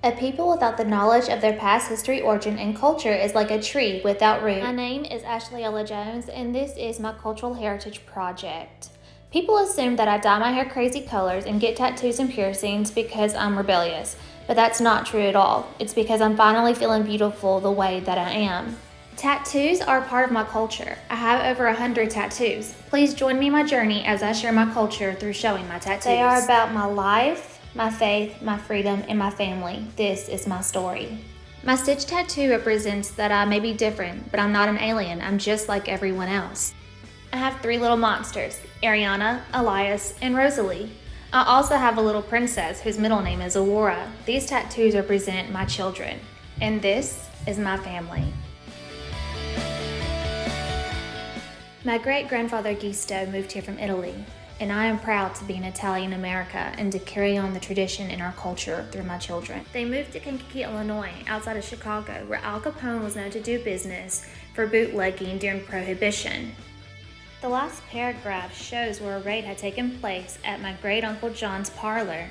A people without the knowledge of their past history, origin, and culture is like a tree without roots. My name is Ashley Ella Jones, and this is my Cultural Heritage Project. People assume that I dye my hair crazy colors and get tattoos and piercings because I'm rebellious, but that's not true at all. It's because I'm finally feeling beautiful the way that I am. Tattoos are part of my culture. I have over 100 tattoos. Please join me in my journey as I share my culture through showing my tattoos. They are about my life, my faith, my freedom, and my family. This is my story. My stitch tattoo represents that I may be different, but I'm not an alien. I'm just like everyone else. I have 3 little monsters, Ariana, Elias, and Rosalie. I also have a little princess whose middle name is Aurora. These tattoos represent my children, and this is my family. My great-grandfather Giusto moved here from Italy, and I am proud to be an Italian America and to carry on the tradition in our culture through my children. They moved to Kankakee, Illinois, outside of Chicago, where Al Capone was known to do business for bootlegging during Prohibition. The last paragraph shows where a raid had taken place at my great-uncle John's parlor.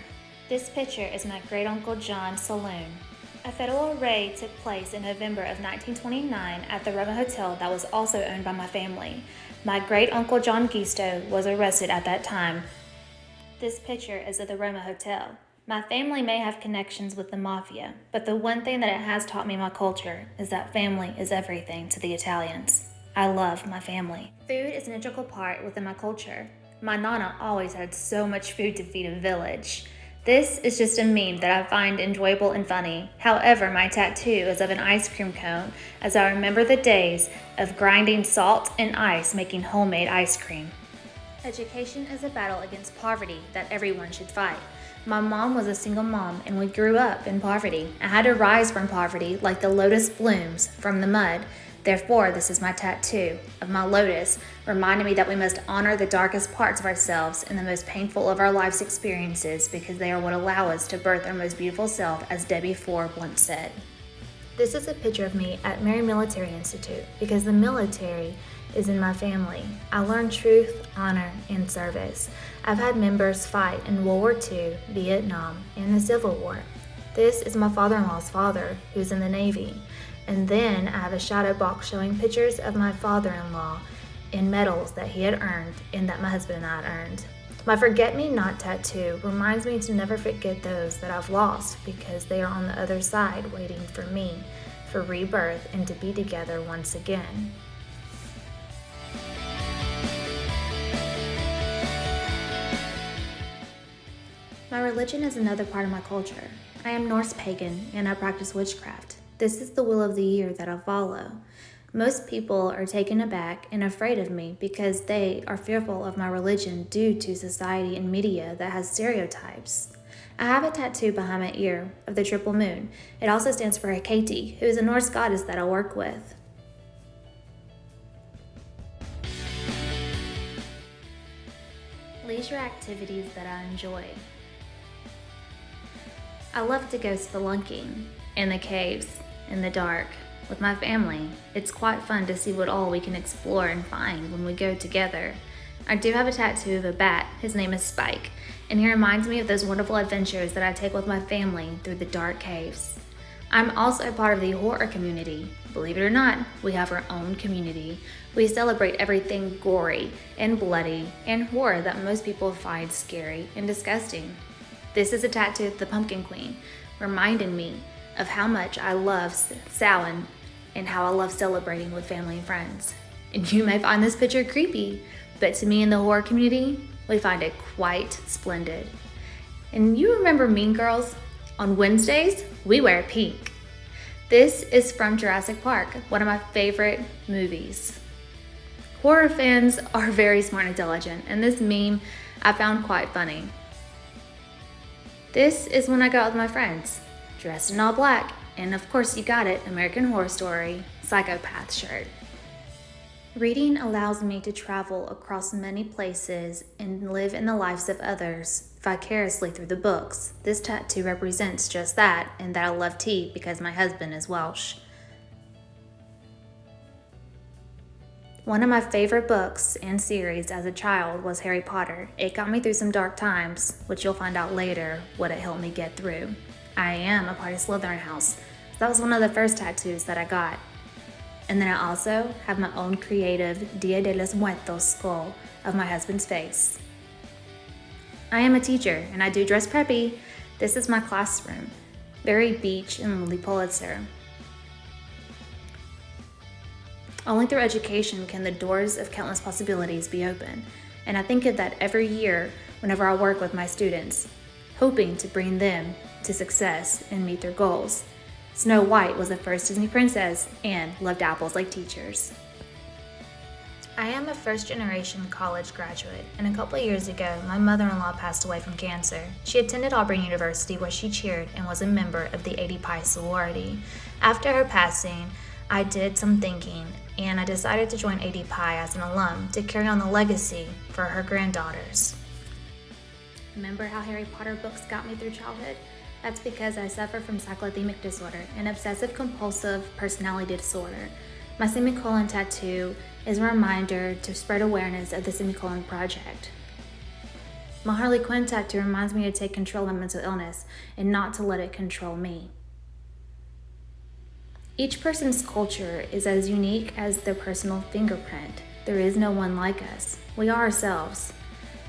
This picture is my great-uncle John's saloon. A federal raid took place in November of 1929 at the Roma Hotel that was also owned by my family. My great-uncle John Giusto was arrested at that time. This picture is of the Roma Hotel. My family may have connections with the mafia, but the one thing that it has taught me in my culture is that family is everything to the Italians. I love my family. Food is an integral part within my culture. My nana always had so much food to feed a village. This is just a meme that I find enjoyable and funny. However, my tattoo is of an ice cream cone as I remember the days of grinding salt and ice making homemade ice cream. Education is a battle against poverty that everyone should fight. My mom was a single mom and we grew up in poverty. I had to rise from poverty like the lotus blooms from the mud. Therefore, this is my tattoo of my lotus, reminding me that we must honor the darkest parts of ourselves and the most painful of our life's experiences because they are what allow us to birth our most beautiful self, as Debbie Ford once said. This is a picture of me at Mary Military Institute because the military is in my family. I learned truth, honor, and service. I've had members fight in World War II, Vietnam, and the Civil War. This is my father-in-law's father, who's in the Navy. And then I have a shadow box showing pictures of my father-in-law in medals that he had earned and that my husband and I had earned. My forget-me-not tattoo reminds me to never forget those that I've lost because they are on the other side waiting for me, for rebirth and to be together once again. My religion is another part of my culture. I am Norse pagan and I practice witchcraft. This is the will of the year that I follow. Most people are taken aback and afraid of me because they are fearful of my religion due to society and media that has stereotypes. I have a tattoo behind my ear of the triple moon. It also stands for Hecate, who is a Norse goddess that I work with. Leisure activities that I enjoy. I love to go spelunking in the caves, in the dark, with my family. It's quite fun to see what all we can explore and find when we go together. I do have a tattoo of a bat. His name is Spike, and he reminds me of those wonderful adventures that I take with my family through the dark caves. I'm also part of the horror community. Believe it or not, we have our own community. We celebrate everything gory and bloody and horror that most people find scary and disgusting. This is a tattoo of the Pumpkin Queen, reminding me of how much I love Samhain and how I love celebrating with family and friends. And you may find this picture creepy, but to me in the horror community, we find it quite splendid. And you remember Mean Girls? On Wednesdays, we wear pink. This is from Jurassic Park, one of my favorite movies. Horror fans are very smart and intelligent, and this meme I found quite funny. This is when I go out with my friends, dressed in all black, and of course you got it, American Horror Story, Psychopath shirt. Reading allows me to travel across many places and live in the lives of others vicariously through the books. This tattoo represents just that, and that I love tea because my husband is Welsh. One of my favorite books and series as a child was Harry Potter. It got me through some dark times, which you'll find out later what it helped me get through. I am a part of Slytherin House. That was one of the first tattoos that I got. And then I also have my own creative Dia de los Muertos skull of my husband's face. I am a teacher and I do dress preppy. This is my classroom. Very beach and Lily Pulitzer. Only through education can the doors of countless possibilities be open. And I think of that every year whenever I work with my students, hoping to bring them to success and meet their goals. Snow White was the first Disney princess and loved apples like teachers. I am a first-generation college graduate, and a couple of years ago, my mother-in-law passed away from cancer. She attended Auburn University where she cheered and was a member of the 80 Pi sorority. After her passing, I did some thinking, and I decided to join 80 Pi as an alum to carry on the legacy for her granddaughters. Remember how Harry Potter books got me through childhood? That's because I suffer from cyclothemic disorder, an obsessive-compulsive personality disorder. My semicolon tattoo is a reminder to spread awareness of the Semicolon Project. My Harley Quinn tattoo reminds me to take control of my mental illness and not to let it control me. Each person's culture is as unique as their personal fingerprint. There is no one like us. We are ourselves.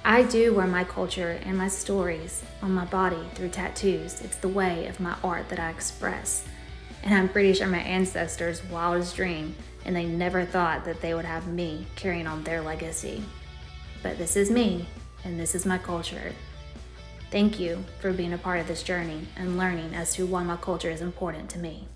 I do wear my culture and my stories on my body through tattoos. It's the way of my art that I express. And I'm pretty sure my ancestors' wildest dream, and they never thought that they would have me carrying on their legacy. But this is me, and this is my culture. Thank you for being a part of this journey and learning as to why my culture is important to me.